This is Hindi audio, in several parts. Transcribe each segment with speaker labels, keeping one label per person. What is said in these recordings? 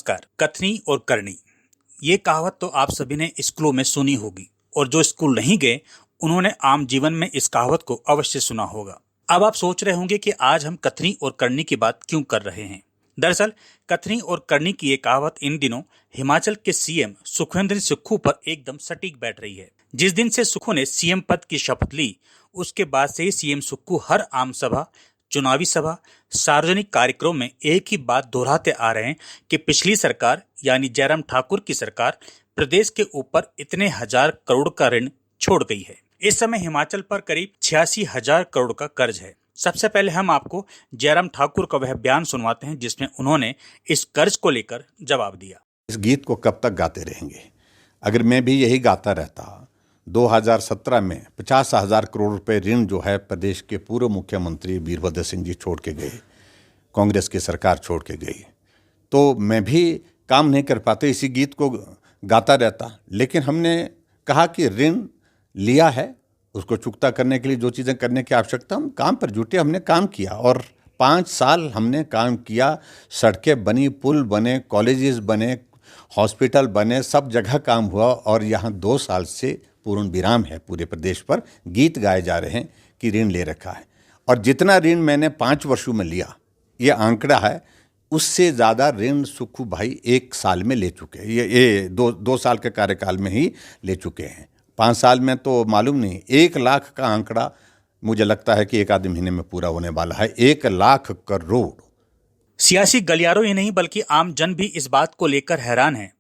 Speaker 1: नमस्कार। कथनी और करनी, ये कहावत तो आप सभी ने स्कूलों में सुनी होगी और जो स्कूल नहीं गए उन्होंने आम जीवन में इस कहावत को अवश्य सुना होगा। अब आप सोच रहे होंगे कि आज हम कथनी और करनी की बात क्यों कर रहे हैं। दरअसल कथनी और करनी की ये कहावत इन दिनों हिमाचल के सीएम सुखविंदर सुक्खू पर एकदम सटीक बैठ रही है। जिस दिन से सुक्खू ने सीएम पद की शपथ ली उसके बाद से ही सीएम सुक्खू हर आम सभा, चुनावी सभा, सार्वजनिक कार्यक्रम में एक ही बात दोहराते आ रहे हैं कि पिछली सरकार यानी जयराम ठाकुर की सरकार प्रदेश के ऊपर इतने हजार करोड़ का ऋण छोड़ गई है। इस समय हिमाचल पर करीब 86,000 करोड़ का कर्ज है। सबसे पहले हम आपको जयराम ठाकुर का वह बयान सुनवाते हैं जिसमें उन्होंने इस कर्ज को लेकर जवाब दिया।
Speaker 2: इस गीत को कब तक गाते रहेंगे? अगर मैं भी यही गाता रहता, 2017 में 50,000 करोड़ रुपए ऋण जो है प्रदेश के पूर्व मुख्यमंत्री वीरभद्र सिंह जी छोड़ के गए, कांग्रेस की सरकार छोड़ के गई, तो मैं भी काम नहीं कर पाते, इसी गीत को गाता रहता। लेकिन हमने कहा कि ऋण लिया है, उसको चुकता करने के लिए जो चीज़ें करने की आवश्यकता, हम काम पर जुटे, हमने काम किया और 5 साल हमने काम किया। सड़कें बनी, पुल बने, कॉलेजेस बने, हॉस्पिटल बने, सब जगह काम हुआ और यहाँ 2 साल से पूर्ण विराम है। पूरे प्रदेश पर गीत गाए जा रहे हैं कि ऋण ले रखा है और जितना ऋण मैंने 5 वर्षों में लिया, ये आंकड़ा है, उससे ज़्यादा ऋण सुक्खू भाई 1 साल में ले चुके हैं। ये 2 साल के कार्यकाल में ही ले चुके हैं। 5 साल में तो मालूम नहीं। 1 लाख का आंकड़ा मुझे लगता है कि 1 आध महीने में पूरा होने वाला है। 1 लाख करोड़।
Speaker 1: सियासी गलियारों ही नहीं बल्कि आम जन भी इस बात को लेकर हैरान है।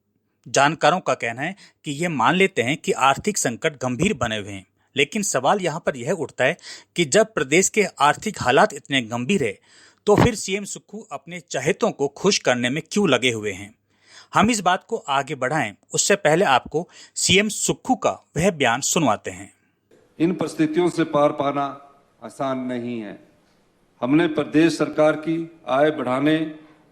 Speaker 1: जानकारों का कहना है कि ये मान लेते हैं कि आर्थिक संकट गंभीर बने हुए हैं, लेकिन सवाल यहाँ पर यह उठता है कि जब प्रदेश के आर्थिक हालात इतने गंभीर है तो फिर सीएम सुक्खू अपने चहेतों को खुश करने में क्यों लगे हुए हैं। हम इस बात को आगे बढ़ाएं उससे पहले आपको सीएम सुक्खू का वह बयान सुनवाते हैं।
Speaker 3: इन परिस्थितियों से पार पाना आसान नहीं है। हमने प्रदेश सरकार की आय बढ़ाने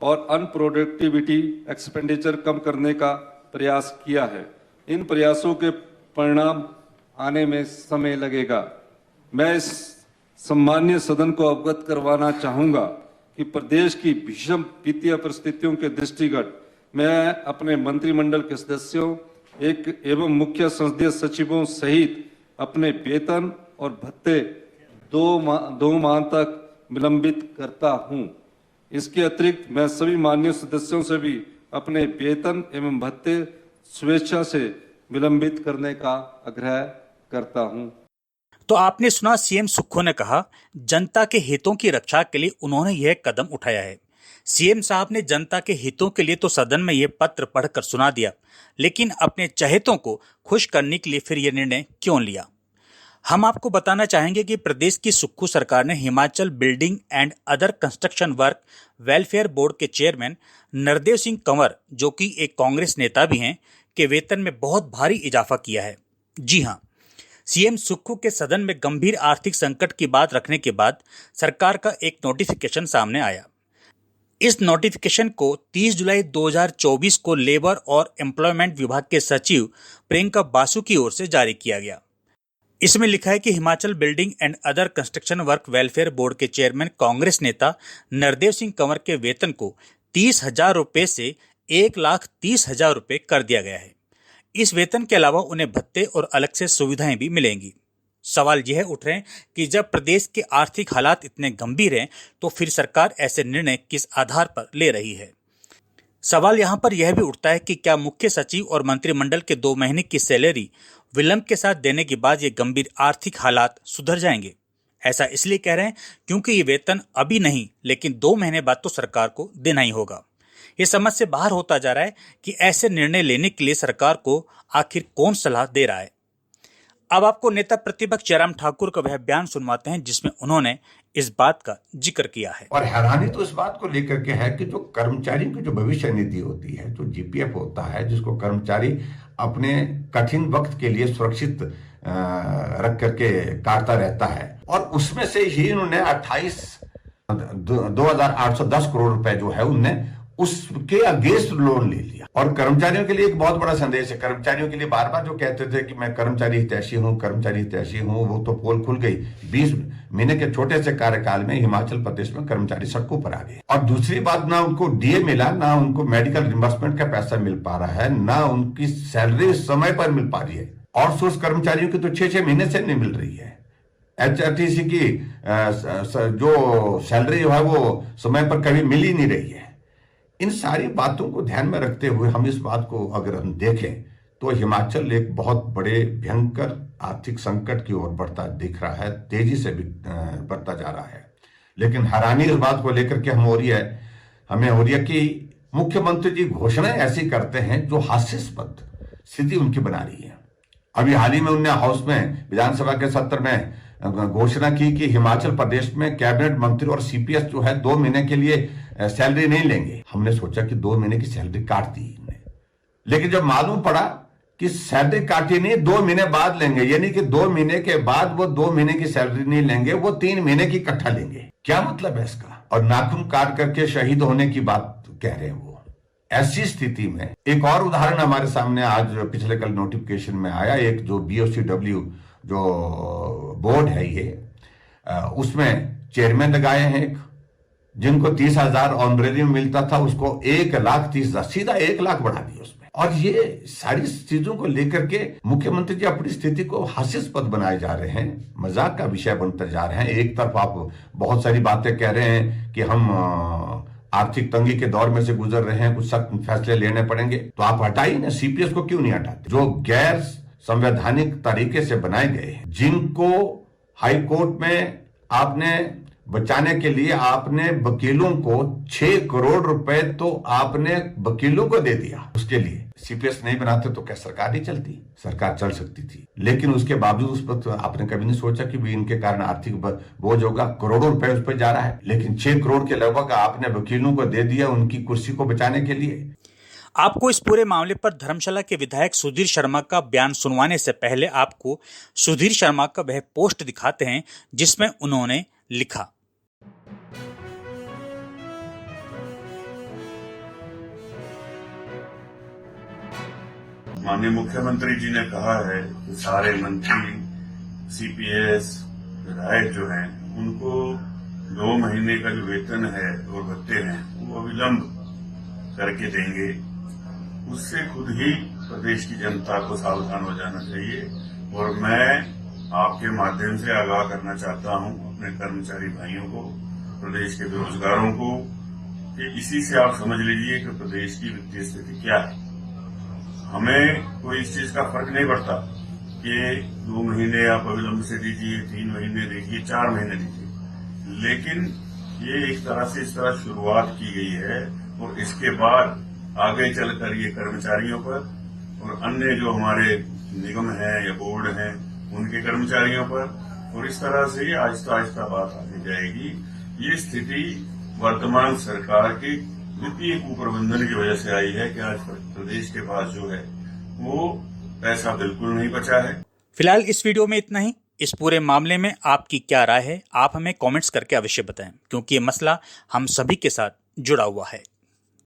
Speaker 3: और अनप्रोडक्टिविटी एक्सपेंडिचर कम करने का प्रयास किया है। इन प्रयासों के परिणाम आने में समय लगेगा। मैं इस सम्मानीय सदन को अवगत करवाना चाहूंगा कि प्रदेश की भीषण वित्तीय परिस्थितियों के दृष्टिगत मैं अपने मंत्रिमंडल के सदस्यों एवं मुख्य संसदीय सचिवों सहित अपने वेतन और भत्ते 2 माह तक विलंबित करता हूं। इसके अतिरिक्त मैं सभी माननीय सदस्यों से भी अपने वेतन एवं भत्ते स्वेच्छा से विलंबित करने का आग्रह करता हूं।
Speaker 1: तो आपने सुना, सीएम सुक्खू ने कहा जनता के हितों की रक्षा के लिए उन्होंने यह कदम उठाया है। सीएम साहब ने जनता के हितों के लिए तो सदन में यह पत्र पढ़कर सुना दिया, लेकिन अपने चहेतों को खुश करने के लिए फिर यह निर्णय क्यों लिया। हम आपको बताना चाहेंगे कि प्रदेश की सुक्खू सरकार ने Himachal building and other construction work welfare board के चेयरमैन नरदेव सिंह कंवर, जो कि एक कांग्रेस नेता भी हैं, के वेतन में बहुत भारी इजाफा किया है। जी हां, सीएम सुक्खू के सदन में गंभीर आर्थिक संकट की बात रखने के बाद सरकार का एक नोटिफिकेशन सामने आया। इस नोटिफिकेशन को 30 जुलाई 2024 को लेबर और एम्प्लॉयमेंट विभाग के सचिव प्रियंका बासु की ओर से जारी किया गया। इसमें लिखा है कि Himachal building and other construction work welfare board के चेयरमैन कांग्रेस नेता नरदेव सिंह कंवर के वेतन को 30,000 रुपए से 1,30,000 रुपए कर दिया गया है। इस वेतन के अलावा उन्हें भत्ते और अलग से सुविधाएं भी मिलेंगी। सवाल यह उठ रहे हैं कि जब प्रदेश के आर्थिक हालात इतने गंभीर हैं तो फिर सरकार ऐसे निर्णय किस आधार पर ले रही है। सवाल यहाँ पर यह भी उठता है कि क्या मुख्य सचिव और मंत्रिमंडल के 2 महीने की सैलरी विलंब के साथ देने के बाद ये गंभीर आर्थिक हालात सुधर जाएंगे। ऐसा इसलिए कह रहे हैं क्योंकि ये वेतन अभी नहीं लेकिन 2 महीने बाद तो सरकार को देना ही होगा। ये समझ से बाहर होता जा रहा है कि ऐसे निर्णय लेने के लिए सरकार को आखिर कौन सलाह दे रहा है। अब आपको नेता प्रतिपक्ष जयराम ठाकुर का वह बयान सुनवाते हैं जिसमें उन्होंने इस बात का जिक्र किया है।
Speaker 4: और हैरानी तो इस बात को लेकर के है कि जो कर्मचारियों की जो भविष्य निधि होती है, जो जीपीएफ होता है, जिसको कर्मचारी अपने कठिन वक्त के लिए सुरक्षित रख करके काटता रहता है, और उसमें से ही उन्होंने 2,810 करोड़ रुपए जो है उनने उसके अगेंस्ट लोन ले लिया। और कर्मचारियों के लिए एक बहुत बड़ा संदेश है। कर्मचारियों के लिए बार बार जो कहते थे कि मैं कर्मचारी हितैषी हूं, कर्मचारी हितैषी हूं, वो तो पोल खुल गई। 20 महीने के छोटे से कार्यकाल में हिमाचल प्रदेश में कर्मचारी सड़कों पर आ गए। और दूसरी बात, ना उनको डीए मिला, ना उनको मेडिकल रिम्बर्समेंट का पैसा मिल पा रहा है, ना उनकी सैलरी समय पर मिल पा रही है। आउटसोर्स कर्मचारियों की तो 6-6 महीने से नहीं मिल रही है। HRTC की जो सैलरी जो है वो समय पर कभी मिल ही नहीं रही है। इन सारी बातों को ध्यान में रखते हुए हम इस बात को अगर हम देखें तो हिमाचल एक बहुत बड़े भयंकर आर्थिक संकट की ओर बढ़ता दिख रहा है, तेजी से बढ़ता जा रहा है। लेकिन हैरानी इस बात को लेकर के हमें हो रही है कि मुख्यमंत्री जी घोषणाएं ऐसी करते हैं जो हास्यास्पद स्थिति उनकी बना रही है। अभी हाल ही में उन्होंने हाउस में विधानसभा के सत्र में घोषणा की कि हिमाचल प्रदेश में कैबिनेट मंत्री और CPS जो है 2 महीने के लिए सैलरी नहीं लेंगे। हमने सोचा कि 2 महीने की सैलरी काट दी इन्होंने, लेकिन जब मालूम पड़ा कि सैलरी काटी नहीं, 2 महीने बाद लेंगे, यानी कि 2 महीने के बाद वो 2 महीने की सैलरी नहीं लेंगे, वो 3 महीने की इकट्ठा लेंगे। क्या मतलब है इसका? और नाखून काट करके शहीद होने की बात कह रहे हैं वो। ऐसी स्थिति में एक और उदाहरण हमारे सामने आज पिछले कल नोटिफिकेशन में आया। एक जो BOCW जो बोर्ड है ये, उसमें चेयरमैन लगाए हैं एक, जिनको 30,000 ऑनरेरियम मिलता था उसको 1,30,000 सीधा 1 लाख बढ़ा दिया उसमें। और ये सारी चीजों को लेकर के मुख्यमंत्री जी अपनी स्थिति को हास्यास्पद बनाए जा रहे हैं, मजाक का विषय बनते जा रहे हैं। एक तरफ आप बहुत सारी बातें कह रहे हैं कि हम आर्थिक तंगी के दौर में से गुजर रहे हैं, कुछ सख्त फैसले लेने पड़ेंगे, तो आप हटाइए ना। CPS को क्यों नहीं हटाते? जो गैर संवैधानिक तरीके से बनाए गए हैं, जिनको हाई कोर्ट में आपने बचाने के लिए आपने वकीलों को 6 करोड़ रुपए तो आपने वकीलों को दे दिया। उसके लिए CPS नहीं बनाते तो क्या सरकार नहीं चलती? सरकार चल सकती थी, लेकिन उसके बावजूद उस पर आपने कभी नहीं सोचा कि भी इनके कारण आर्थिक बोझ होगा। करोड़ों रुपए उस पर जा रहा है, लेकिन 6 करोड़ के लगभग आपने वकीलों को दे दिया उनकी कुर्सी को बचाने के लिए।
Speaker 1: आपको इस पूरे मामले पर धर्मशाला के विधायक सुधीर शर्मा का बयान सुनवाने से पहले आपको सुधीर शर्मा का वह पोस्ट दिखाते हैं जिसमें उन्होंने लिखा।
Speaker 5: माननीय मुख्यमंत्री जी ने कहा है कि सारे मंत्री, CPS, विधायक जो हैं उनको 2 महीने का जो वेतन है और भत्ते हैं वो अविलंब करके देंगे। उससे खुद ही प्रदेश की जनता को सावधान हो जाना चाहिए। और मैं आपके माध्यम से आगाह करना चाहता हूं अपने कर्मचारी भाइयों को, प्रदेश के बेरोजगारों को, कि इसी से आप समझ लीजिए कि प्रदेश की वित्तीय स्थिति क्या है। हमें कोई इस चीज का फर्क नहीं पड़ता कि 2 महीने आप अविलंब से दीजिए, 3 महीने दीजिए, 4 महीने दीजिए, लेकिन ये एक तरह से इस तरह शुरुआत की गई है और इसके बाद आगे चलकर ये कर्मचारियों पर और अन्य जो हमारे निगम हैं या बोर्ड हैं उनके कर्मचारियों पर, और इस तरह से ये आहिस्ता आहिस्ता बात आगे जाएगी। ये स्थिति वर्तमान सरकार की वित्तीय कुप्रबंधन की वजह से आई है कि आज प्रदेश के पास जो है वो पैसा बिल्कुल नहीं बचा है।
Speaker 1: फिलहाल इस वीडियो में इतना ही। इस पूरे मामले में आपकी क्या राय है, आप हमें कमेंट्स करके अवश्य बताएं, क्योंकि ये मसला हम सभी के साथ जुड़ा हुआ है।